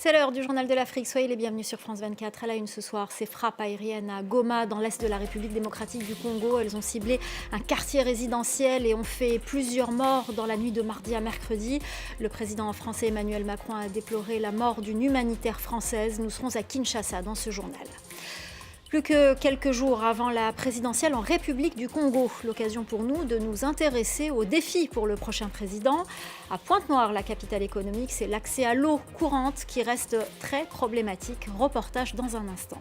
C'est l'heure du journal de l'Afrique. Soyez les bienvenus sur France 24. À la une ce soir, ces frappes aériennes à Goma, dans l'est de la République démocratique du Congo. Elles ont ciblé un quartier résidentiel et ont fait plusieurs morts dans la nuit de mardi à mercredi. Le président français Emmanuel Macron a déploré la mort d'une humanitaire française. Nous serons à Kinshasa dans ce journal. Plus que quelques jours avant la présidentielle en République du Congo, l'occasion pour nous de nous intéresser aux défis pour le prochain président. À Pointe-Noire, la capitale économique, c'est l'accès à l'eau courante qui reste très problématique. Reportage dans un instant.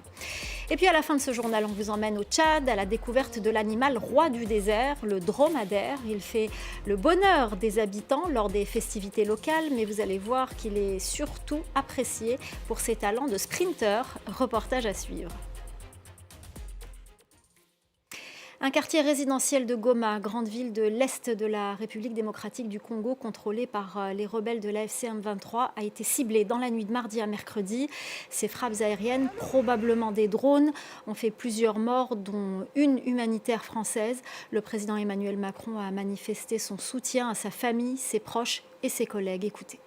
Et puis à la fin de ce journal, on vous emmène au Tchad à la découverte de l'animal roi du désert, le dromadaire. Il fait le bonheur des habitants lors des festivités locales, mais vous allez voir qu'il est surtout apprécié pour ses talents de sprinter. Reportage à suivre. Un quartier résidentiel de Goma, grande ville de l'Est de la République démocratique du Congo, contrôlé par les rebelles de l'AFC M23, a été ciblé dans la nuit de mardi à mercredi. Ces frappes aériennes, probablement des drones, ont fait plusieurs morts, dont une humanitaire française. Le président Emmanuel Macron a manifesté son soutien à sa famille, ses proches et ses collègues. Écoutez.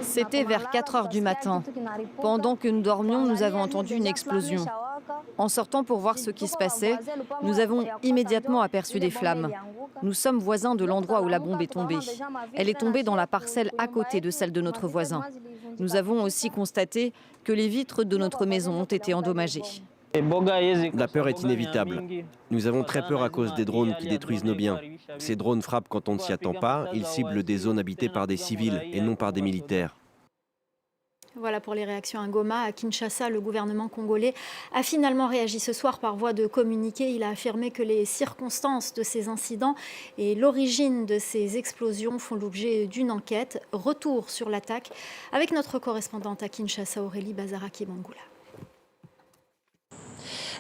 C'était vers 4 heures du matin. Pendant que nous dormions, nous avons entendu une explosion. En sortant pour voir ce qui se passait, nous avons immédiatement aperçu des flammes. Nous sommes voisins de l'endroit où la bombe est tombée. Elle est tombée dans la parcelle à côté de celle de notre voisin. Nous avons aussi constaté que les vitres de notre maison ont été endommagées. La peur est inévitable. Nous avons très peur à cause des drones qui détruisent nos biens. Ces drones frappent quand on ne s'y attend pas. Ils ciblent des zones habitées par des civils et non par des militaires. Voilà pour les réactions à Goma. À Kinshasa, le gouvernement congolais a finalement réagi ce soir par voie de communiqué. Il a affirmé que les circonstances de ces incidents et l'origine de ces explosions font l'objet d'une enquête. Retour sur l'attaque avec notre correspondante à Kinshasa, Aurélie Bazaraki-Bangoula.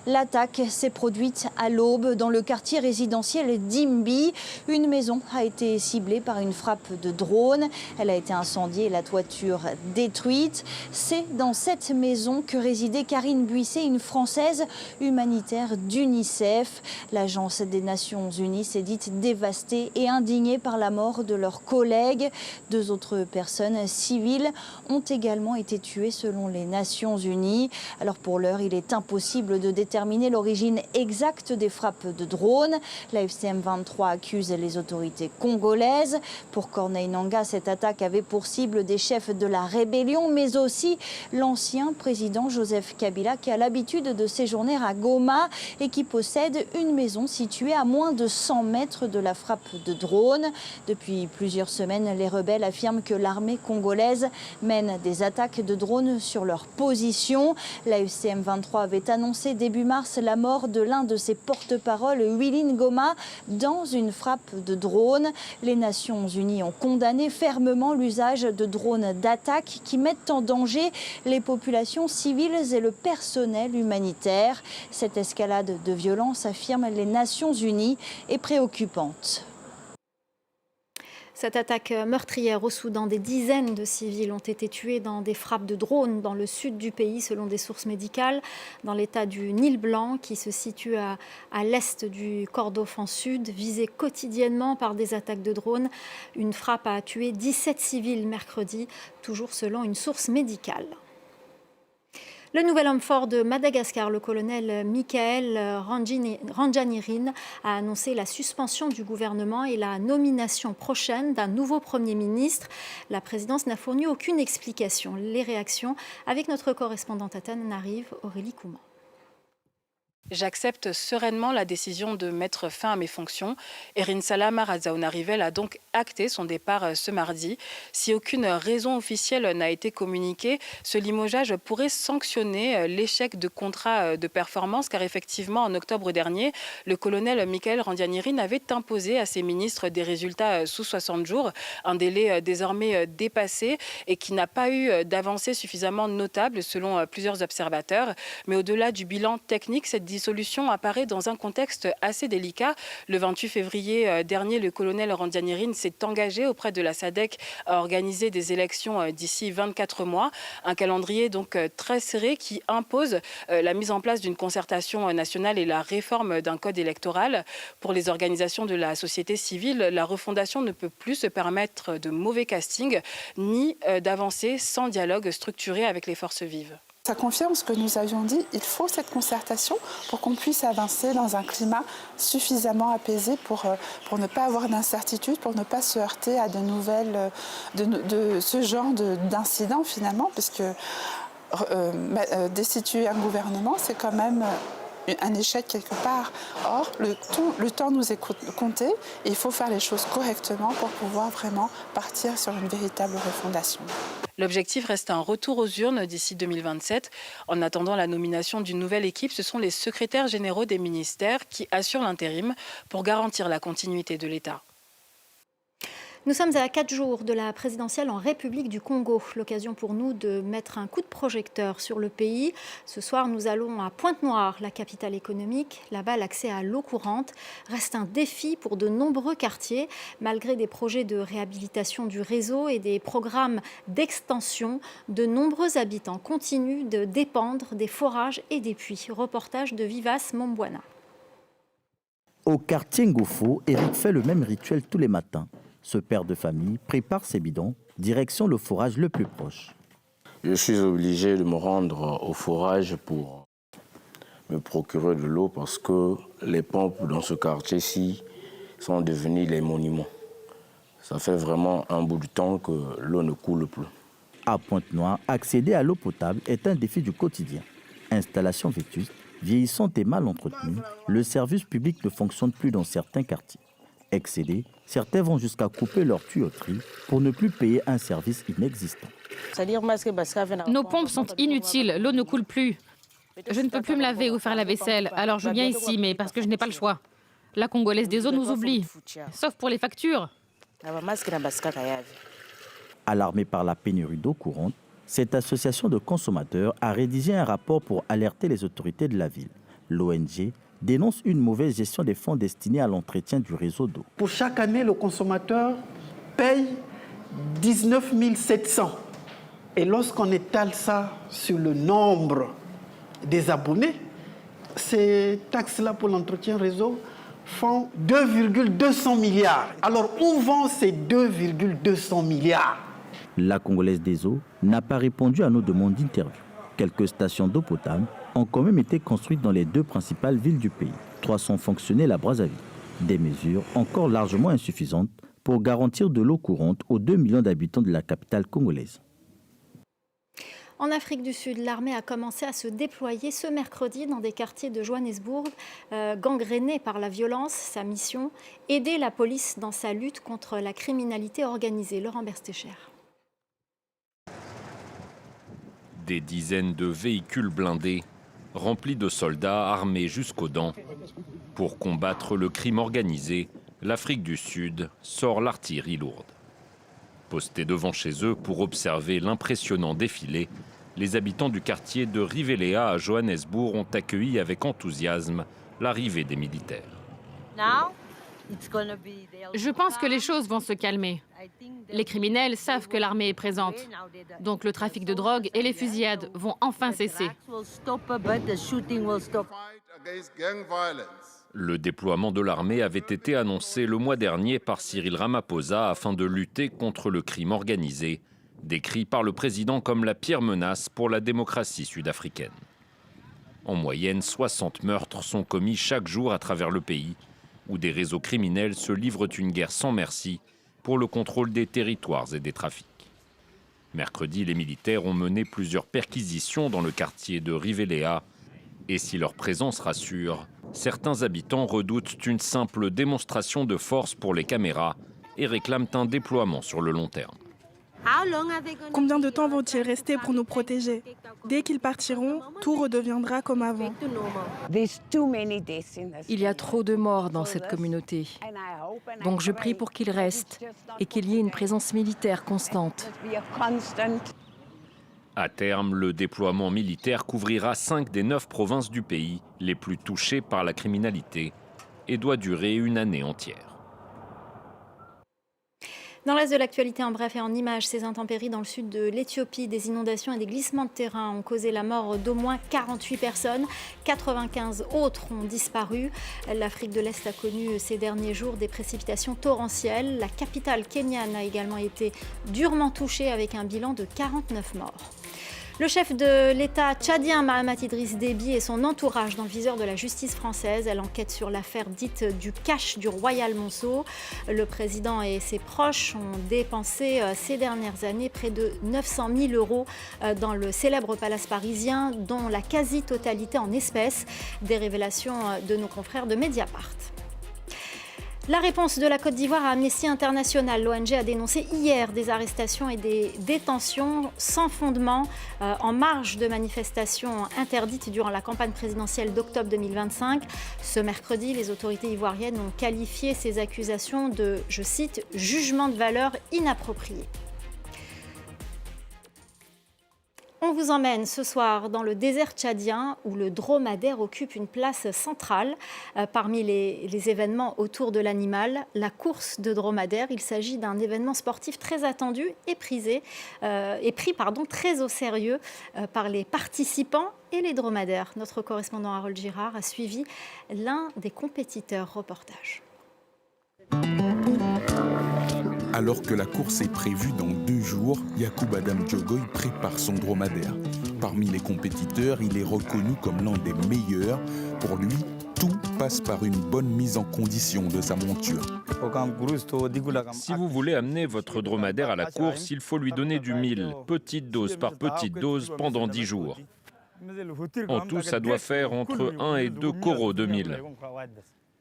L'attaque s'est produite à l'aube dans le quartier résidentiel d'Imbi. Une maison a été ciblée par une frappe de drone. Elle a été incendiée et la toiture détruite. C'est dans cette maison que résidait Karine Buisset, une Française humanitaire d'UNICEF. L'agence des Nations Unies s'est dite dévastée et indignée par la mort de leurs collègues. 2 autres personnes civiles ont également été tuées selon les Nations Unies. Alors pour l'heure, il est impossible de déterminer l'origine exacte des frappes de drones. L'AFC M23 accuse les autorités congolaises. Pour Corneille Nangaa, cette attaque avait pour cible des chefs de la rébellion, mais aussi l'ancien président Joseph Kabila, qui a l'habitude de séjourner à Goma et qui possède une maison située à moins de 100 mètres de la frappe de drone. Depuis plusieurs semaines, les rebelles affirment que l'armée congolaise mène des attaques de drones sur leur position. L'AFC M23 avait annoncé début mars la mort de l'un de ses porte-parole, Willy Ngoma, dans une frappe de drone. Les Nations Unies ont condamné fermement l'usage de drones d'attaque qui mettent en danger les populations civiles et le personnel humanitaire. Cette escalade de violence, affirment les Nations Unies, est préoccupante. Cette attaque meurtrière au Soudan, des dizaines de civils ont été tués dans des frappes de drones dans le sud du pays, selon des sources médicales, dans l'état du Nil Blanc, qui se situe à l'est du Kordofan Sud, visé quotidiennement par des attaques de drones. Une frappe a tué 17 civils mercredi, toujours selon une source médicale. Le nouvel homme fort de Madagascar, le colonel Michael Randjanirin, a annoncé la suspension du gouvernement et la nomination prochaine d'un nouveau Premier ministre. La présidence n'a fourni aucune explication. Les réactions avec notre correspondante à Tananarive, Aurélie Couman. J'accepte sereinement la décision de mettre fin à mes fonctions. Erin Salam Razaounarivel a donc acté son départ ce mardi. Si aucune raison officielle n'a été communiquée, ce limogeage pourrait sanctionner l'échec de contrat de performance, car effectivement, en octobre dernier, le colonel Michael Randjanirin avait imposé à ses ministres des résultats sous 60 jours, un délai désormais dépassé et qui n'a pas eu d'avancée suffisamment notable selon plusieurs observateurs. Mais au-delà du bilan technique, cette dissolution apparaît dans un contexte assez délicat. Le 28 février dernier, le colonel Randianirin s'est engagé auprès de la SADC à organiser des élections d'ici 24 mois. Un calendrier donc très serré qui impose la mise en place d'une concertation nationale et la réforme d'un code électoral. Pour les organisations de la société civile, la refondation ne peut plus se permettre de mauvais casting ni d'avancer sans dialogue structuré avec les forces vives. Ça confirme ce que nous avions dit, il faut cette concertation pour qu'on puisse avancer dans un climat suffisamment apaisé pour ne pas avoir d'incertitude, pour ne pas se heurter à de ce genre d'incidents finalement, parce que destituer un gouvernement, c'est quand même un échec quelque part. Or, le temps nous est compté et il faut faire les choses correctement pour pouvoir vraiment partir sur une véritable refondation. L'objectif reste un retour aux urnes d'ici 2027. En attendant la nomination d'une nouvelle équipe, ce sont les secrétaires généraux des ministères qui assurent l'intérim pour garantir la continuité de l'État. Nous sommes à 4 jours de la présidentielle en République du Congo. L'occasion pour nous de mettre un coup de projecteur sur le pays. Ce soir, nous allons à Pointe-Noire, la capitale économique. Là-bas, l'accès à l'eau courante reste un défi pour de nombreux quartiers. Malgré des projets de réhabilitation du réseau et des programmes d'extension, de nombreux habitants continuent de dépendre des forages et des puits. Reportage de Vivace Mombwana. Au quartier Ngofo, Eric fait le même rituel tous les matins. Ce père de famille prépare ses bidons, direction le forage le plus proche. Je suis obligé de me rendre au forage pour me procurer de l'eau parce que les pompes dans ce quartier-ci sont devenues les monuments. Ça fait vraiment un bout de temps que l'eau ne coule plus. À Pointe-Noire, accéder à l'eau potable est un défi du quotidien. Installation vétuste, vieillissante et mal entretenue, le service public ne fonctionne plus dans certains quartiers. Excédés, certains vont jusqu'à couper leur tuyauterie pour ne plus payer un service inexistant. Nos pompes sont inutiles, l'eau ne coule plus. Je ne peux plus me laver ou faire la vaisselle, alors je viens ici, mais parce que je n'ai pas le choix. La Congolaise des eaux nous oublie, sauf pour les factures. Alarmée par la pénurie d'eau courante, cette association de consommateurs a rédigé un rapport pour alerter les autorités de la ville. L'ONG dénonce une mauvaise gestion des fonds destinés à l'entretien du réseau d'eau. Pour chaque année, le consommateur paye 19 700. Et lorsqu'on étale ça sur le nombre des abonnés, ces taxes-là pour l'entretien réseau font 2,200 milliards. Alors où vont ces 2,200 milliards? La Congolaise des eaux n'a pas répondu à nos demandes d'interview. Quelques stations d'eau potable ont quand même été construites dans les 2 principales villes du pays. 300 fonctionnaient à Brazzaville. Des mesures encore largement insuffisantes pour garantir de l'eau courante aux 2 millions d'habitants de la capitale congolaise. En Afrique du Sud, l'armée a commencé à se déployer ce mercredi dans des quartiers de Johannesburg gangrénés par la violence. Sa mission, aider la police dans sa lutte contre la criminalité organisée. Laurent Berstecher. Des dizaines de véhicules blindés, remplis de soldats armés jusqu'aux dents. Pour combattre le crime organisé, l'Afrique du Sud sort l'artillerie lourde. Postés devant chez eux pour observer l'impressionnant défilé, les habitants du quartier de Riveléa à Johannesburg ont accueilli avec enthousiasme l'arrivée des militaires. Je pense que les choses vont se calmer. Les criminels savent que l'armée est présente. Donc le trafic de drogue et les fusillades vont enfin cesser. Le déploiement de l'armée avait été annoncé le mois dernier par Cyril Ramaphosa afin de lutter contre le crime organisé, décrit par le président comme la pire menace pour la démocratie sud-africaine. En moyenne, 60 meurtres sont commis chaque jour à travers le pays, où des réseaux criminels se livrent une guerre sans merci pour le contrôle des territoires et des trafics. Mercredi, les militaires ont mené plusieurs perquisitions dans le quartier de Riveléa. Et si leur présence rassure, certains habitants redoutent une simple démonstration de force pour les caméras et réclament un déploiement sur le long terme. Combien de temps vont-ils rester pour nous protéger? Dès qu'ils partiront, tout redeviendra comme avant. Il y a trop de morts dans cette communauté. Donc je prie pour qu'ils restent et qu'il y ait une présence militaire constante. À terme, le déploiement militaire couvrira 5 des 9 provinces du pays, les plus touchées par la criminalité, et doit durer une année entière. Dans le reste de l'actualité, en bref et en images, ces intempéries dans le sud de l'Éthiopie, des inondations et des glissements de terrain ont causé la mort d'au moins 48 personnes. 95 autres ont disparu. L'Afrique de l'Est a connu ces derniers jours des précipitations torrentielles. La capitale kenyane a également été durement touchée avec un bilan de 49 morts. Le chef de l'État tchadien Mahamat Idriss Déby et son entourage dans le viseur de la justice française. Elle enquête sur l'affaire dite du cash du Royal Monceau. Le président et ses proches ont dépensé ces dernières années près de 900 000 € dans le célèbre palace parisien, dont la quasi-totalité en espèces. Des révélations de nos confrères de Mediapart. La réponse de la Côte d'Ivoire à Amnesty International. L'ONG a dénoncé hier des arrestations et des détentions sans fondement en marge de manifestations interdites durant la campagne présidentielle d'octobre 2025. Ce mercredi, les autorités ivoiriennes ont qualifié ces accusations de, je cite, « jugement de valeur inapproprié ». On vous emmène ce soir dans le désert tchadien où le dromadaire occupe une place centrale parmi les événements autour de l'animal. La course de dromadaire, il s'agit d'un événement sportif très attendu et pris très au sérieux par les participants et les dromadaires. Notre correspondant Harold Girard a suivi l'un des compétiteurs. Reportage. Alors que la course est prévue dans 2 jours, Yacoub Adam Diogoy prépare son dromadaire. Parmi les compétiteurs, il est reconnu comme l'un des meilleurs. Pour lui, tout passe par une bonne mise en condition de sa monture. Si vous voulez amener votre dromadaire à la course, il faut lui donner du mil, petite dose par petite dose, pendant 10 jours. En tout, ça doit faire entre 1 et 2 coraux de mil.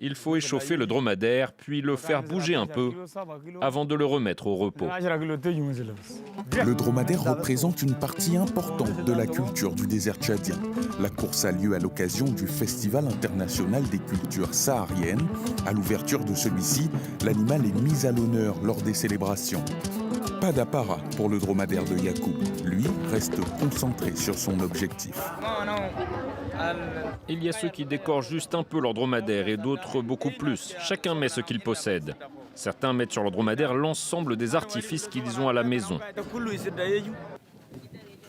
Il faut échauffer le dromadaire, puis le faire bouger un peu avant de le remettre au repos. Le dromadaire représente une partie importante de la culture du désert tchadien. La course a lieu à l'occasion du Festival international des cultures sahariennes. À l'ouverture de celui-ci, l'animal est mis à l'honneur lors des célébrations. Pas d'apparat pour le dromadaire de Yacoub. Lui reste concentré sur son objectif. Il y a ceux qui décorent juste un peu leur dromadaire et d'autres beaucoup plus. Chacun met ce qu'il possède. Certains mettent sur leur dromadaire l'ensemble des artifices qu'ils ont à la maison.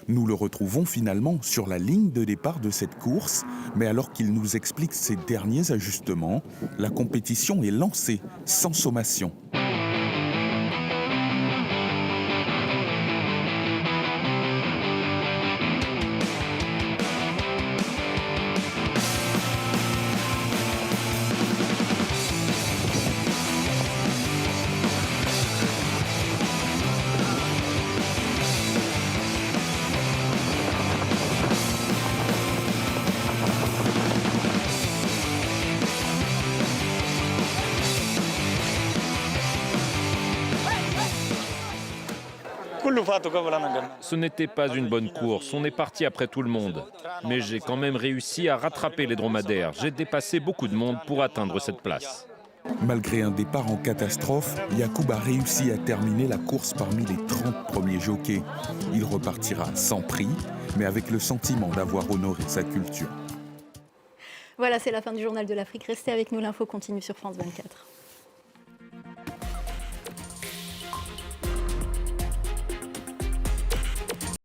Nous le retrouvons finalement sur la ligne de départ de cette course, mais alors qu'il nous explique ses derniers ajustements, la compétition est lancée sans sommation. Ce n'était pas une bonne course, on est parti après tout le monde. Mais j'ai quand même réussi à rattraper les dromadaires. J'ai dépassé beaucoup de monde pour atteindre cette place. Malgré un départ en catastrophe, Yacoub a réussi à terminer la course parmi les 30 premiers jockeys. Il repartira sans prix, mais avec le sentiment d'avoir honoré sa culture. Voilà, c'est la fin du Journal de l'Afrique. Restez avec nous, l'info continue sur France 24.